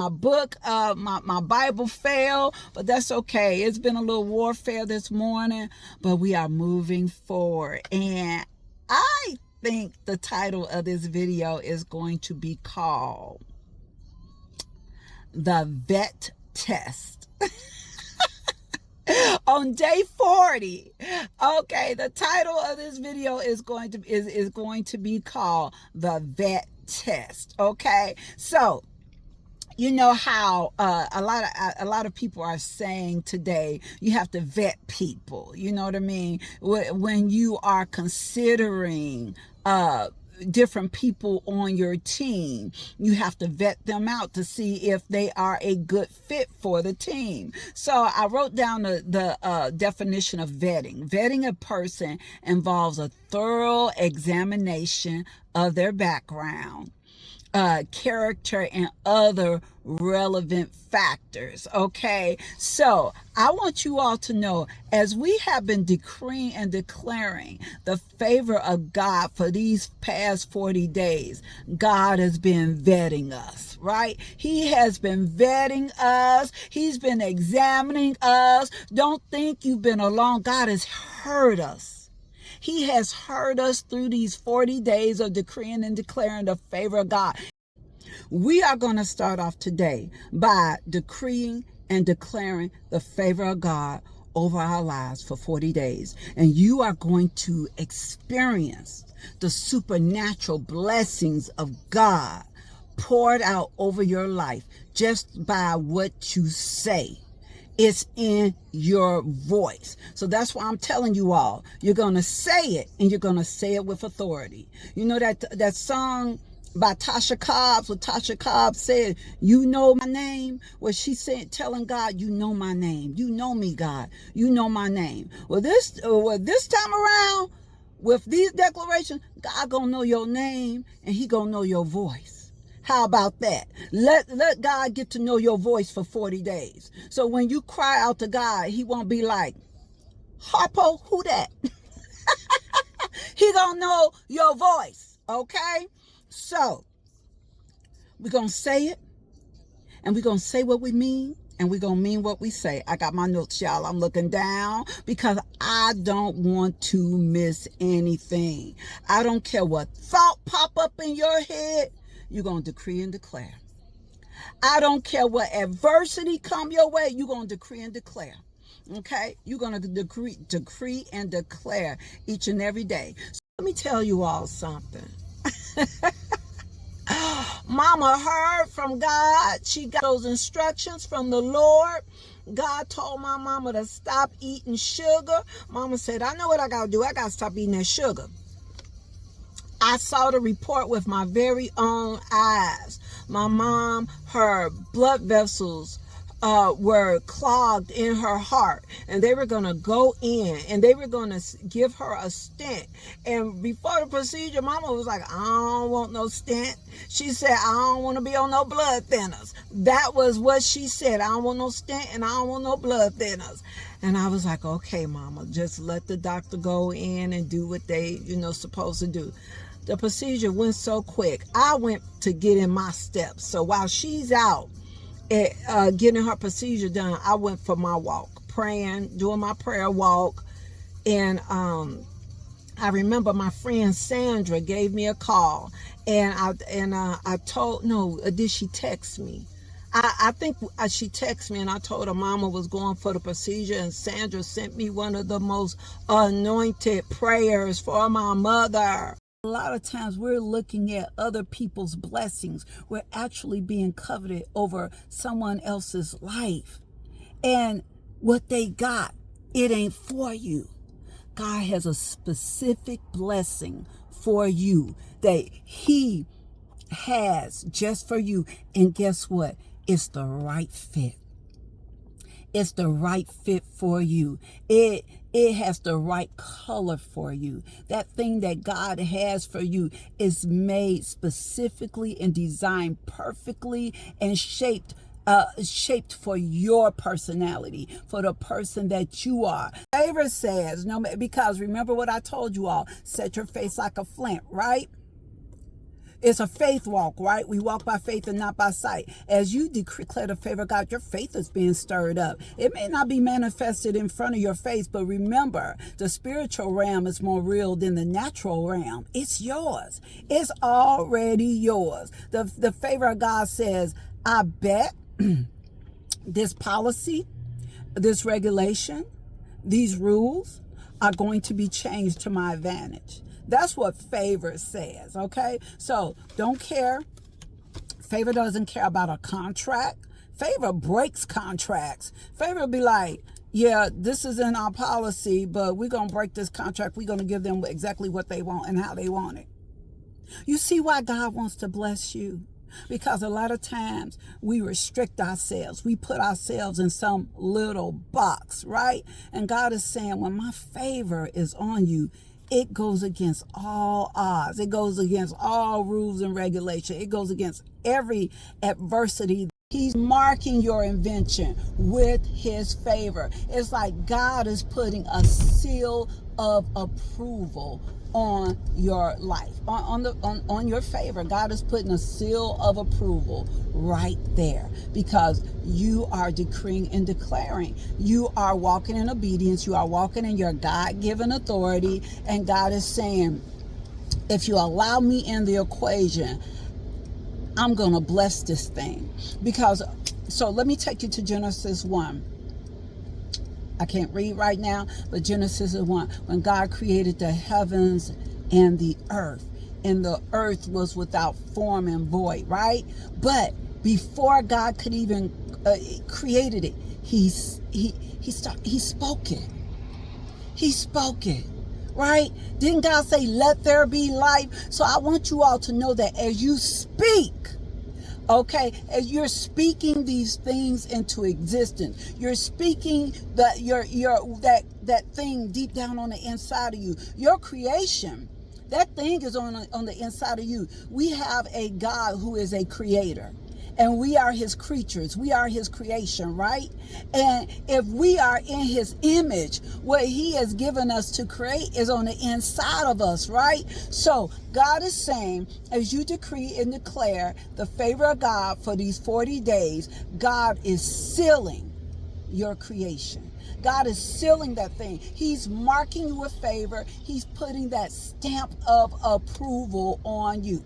My book, my Bible fell, but that's okay. It's been a little warfare this morning, but we are moving forward. And I think the title of this video is going to be called The Vet Test. On day 40. Okay, the title of this video is going to be called The Vet Test. Okay, so you know how a lot of people are saying today you have to vet people. You know what I mean? When you are considering different people on your team, you have to vet them out to see if they are a good fit for the team. So I wrote down the definition of vetting. Vetting a person involves a thorough examination of their background, character, and other relevant factors. Okay, so I want you all to know, as we have been decreeing and declaring the favor of God for these past 40 days, God has been vetting us, right? He has been vetting us. He's been examining us. Don't think you've been alone. God has heard us. He has heard us through these 40 days of decreeing and declaring the favor of God. We are going to start off today by decreeing and declaring the favor of God over our lives for 40 days. And you are going to experience the supernatural blessings of God poured out over your life just by what you say. It's in your voice. So that's why I'm telling you all, you're going to say it, and you're going to say it with authority. You know that song by Tasha Cobbs, where Tasha Cobbs said, "You know my name." Well, she said, telling God, "You know my name. You know me, God. You know my name." Well, this time around, with these declarations, God gonna know your name, and He gonna know your voice. How about that? Let God get to know your voice for 40 days. So when you cry out to God, He won't be like, "Harpo, who that?" He gonna know your voice, okay? So we're gonna say it, and we're gonna say what we mean, and we're gonna mean what we say. I got my notes, y'all. I'm looking down because I don't want to miss anything. I don't care what thought pop up in your head. You're going to decree and declare. I don't care what adversity come your way. You're going to decree and declare. Okay? You're going to decree and declare each and every day. So let me tell you all something. Mama heard from God. She got those instructions from the Lord. God told my mama to stop eating sugar. Mama said, "I know what I got to do. I got to stop eating that sugar." I saw the report with my very own eyes. My mom, her blood vessels were clogged in her heart, and they were going to go in, and they were going to give her a stent. And before the procedure, Mama was like, "I don't want no stent." She said, "I don't want to be on no blood thinners." That was what she said. "I don't want no stent, and I don't want no blood thinners." And I was like, "Okay, Mama, just let the doctor go in and do what they, supposed to do." The procedure went so quick. I went to get in my steps. So while she's out getting her procedure done, I went for my walk, praying, doing my prayer walk. And I remember my friend Sandra gave me a call, and I told, no, did she text me? I think she texted me, and I told her Mama was going for the procedure, and Sandra sent me one of the most anointed prayers for my mother. A lot of times we're looking at other people's blessings. We're actually being coveted over someone else's life. And what they got, it ain't for you. God has a specific blessing for you that He has just for you. And guess what? It's the right fit. It's the right fit for you. It has the right color for you. That thing that God has for you is made specifically and designed perfectly and shaped for your personality, for the person that you are. Favor says, because remember what I told you all, set your face like a flint, right? It's a faith walk, right? We walk by faith and not by sight. As you declare the favor of God, your faith is being stirred up. It may not be manifested in front of your face, but remember, the spiritual realm is more real than the natural realm. It's yours. It's already yours. The favor of God says, I bet this policy, this regulation, these rules are going to be changed to my advantage. That's what favor says, okay? So don't care. Favor doesn't care about a contract. Favor breaks contracts. Favor will be like, yeah, this is in our policy, but we're going to break this contract. We're going to give them exactly what they want and how they want it. You see why God wants to bless you? Because a lot of times we restrict ourselves. We put ourselves in some little box, right? And God is saying, when my favor is on you, it goes against all odds. It goes against all rules and regulation. It goes against every adversity. He's marking your invention with his favor. It's like God is putting a seal of approval on your life, on your favor. God is putting a seal of approval right there, because you are decreeing and declaring. You are walking in obedience. You are walking in your God-given authority. And God is saying, if you allow me in the equation, I'm going to bless this thing. Because, so let me take you to Genesis 1. I can't read right now, but Genesis 1, when God created the heavens and the earth was without form and void, right? But before God could even created it, he spoke it. He spoke it, right? Didn't God say, let there be light? So I want you all to know that as you speak, okay, as you're speaking these things into existence, you're speaking that thing deep down on the inside of you, your creation. That thing is on the inside of you. We have a God who is a creator, and we are his creatures. We are his creation, right? And if we are in his image, what he has given us to create is on the inside of us, right? So God is saying, as you decree and declare the favor of God for these 40 days, God is sealing your creation. God is sealing that thing. He's marking you with favor. He's putting that stamp of approval on you.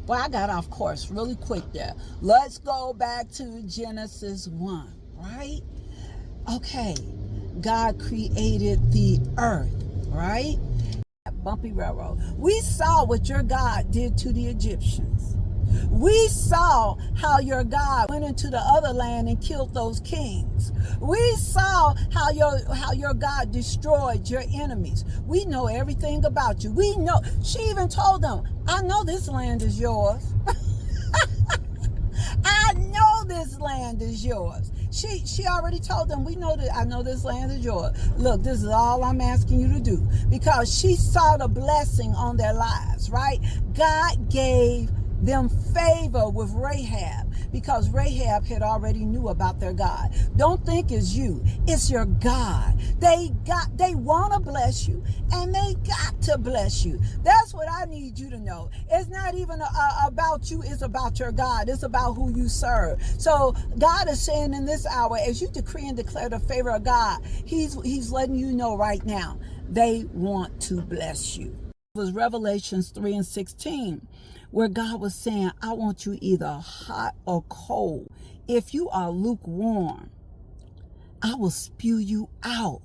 Well, I got off course really quick there. Let's go back to Genesis 1, right? Okay, God created the earth, right? Bumpy railroad. We saw what your God did to the Egyptians. We saw how your God went into the other land and killed those kings. We saw how your God destroyed your enemies. We know everything about you. We know. She even told them, I know this land is yours. I know this land is yours. She already told them, we know that I know this land is yours. Look, this is all I'm asking you to do, because she saw the blessing on their lives, right? God gave them favor with Rahab, because Rahab had already knew about their God. Don't think it's you, it's your God. They want to bless you, and they got to bless you. That's what I need you to know. It's not even about you, it's about your God. It's about who you serve. So God is saying in this hour, as you decree and declare the favor of God, he's letting you know right now, they want to bless you. It was Revelations 3:16. where God was saying, I want you either hot or cold. If you are lukewarm, I will spew you out.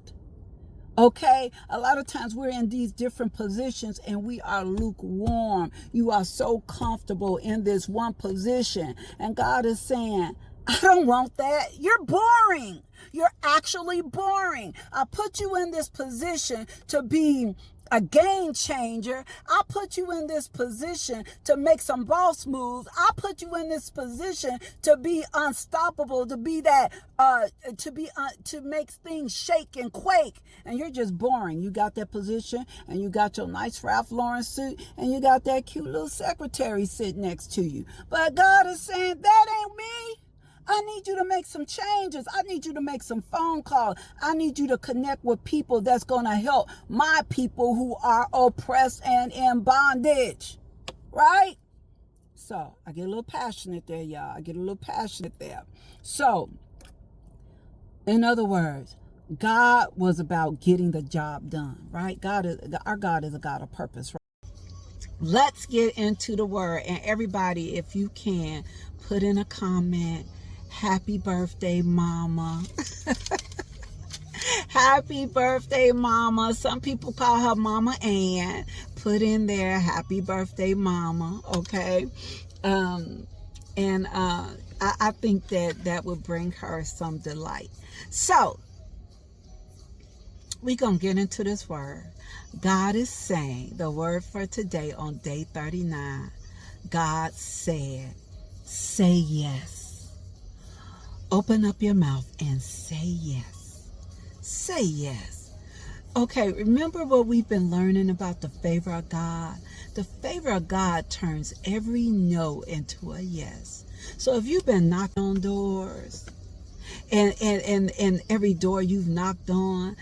Okay? A lot of times we're in these different positions and we are lukewarm. You are so comfortable in this one position. And God is saying, I don't want that. You're boring. You're actually boring. I put you in this position to be a game changer. I put you in this position to make some boss moves. I put you in this position to be unstoppable, to be that, to make things shake and quake. And you're just boring. You got that position, and you got your nice Ralph Lauren suit, and you got that cute little secretary sitting next to you. But God is saying, that ain't me. I need you to make some changes. I need you to make some phone calls. I need you to connect with people that's going to help my people who are oppressed and in bondage. right? So I get a little passionate there, y'all. I get a little passionate there. So, in other words, God was about getting the job done, right? Our God is a God of purpose, right? Let's get into the word. And everybody, if you can, put in a comment, happy birthday, mama. Happy birthday, mama. Some people call her Mama Ann. Put in there, happy birthday, mama. Okay. I think that would bring her some delight. So we're going to get into this word. God is saying, the word for today on day 39, God said, say yes. Open up your mouth and say yes. Say yes. Okay, remember what we've been learning about the favor of God? The favor of God turns every no into a yes. So if you've been knocking on doors, and every door you've knocked on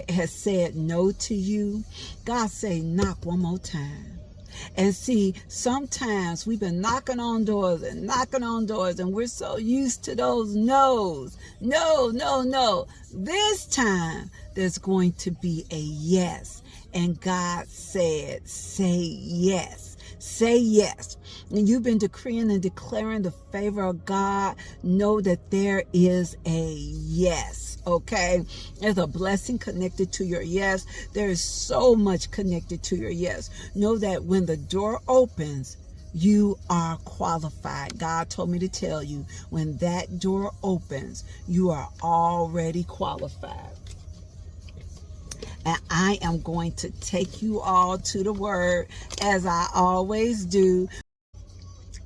has said no to you, God say knock one more time. And see, sometimes we've been knocking on doors, and we're so used to those no's. No, no, no. This time there's going to be a yes. And God said, say yes. Say yes. And you've been decreeing and declaring the favor of God. Know that there is a yes. Okay? There's a blessing connected to your yes. There is so much connected to your yes. Know that when the door opens, you are qualified. God told me to tell you, when that door opens, you are already qualified. And I am going to take you all to the word, as I always do.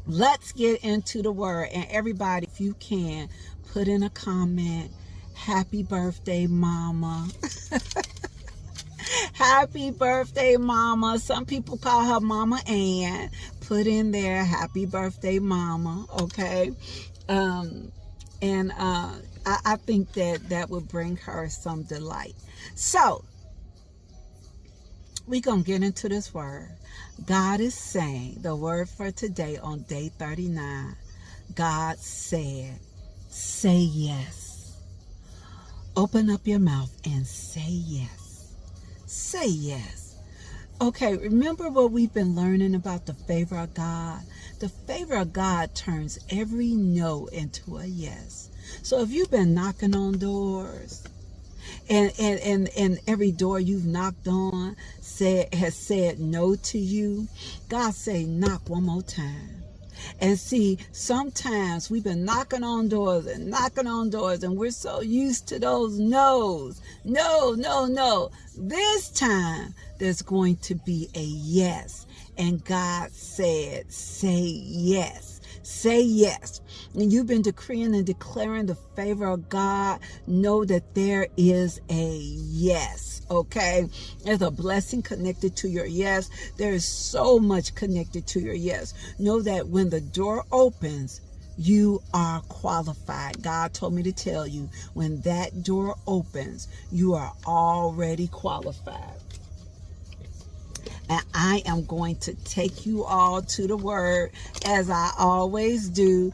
Let's get into the word. And everybody, if you can, put in a comment, happy birthday, mama. Happy birthday, mama. Some people call her Mama Ann. Put in there, happy birthday, mama. Okay. I think that would bring her some delight. So we're going to get into this word. God is saying, the word for today on day 39, God said, say yes. Open up your mouth and say yes. Say yes. Okay, remember what we've been learning about the favor of God? The favor of God turns every no into a yes. So if you've been knocking on doors, and every door you've knocked on has said no to you, God say knock one more time. And see, sometimes we've been knocking on doors, and we're so used to those no's. No, no, no. This time there's going to be a yes. And God said, say yes. Say yes. And you've been decreeing and declaring the favor of God. Know that there is a yes. Okay? There's a blessing connected to your yes. There is so much connected to your yes. Know that when the door opens, you are qualified. God told me to tell you, when that door opens, you are already qualified. And I am going to take you all to the word, as I always do.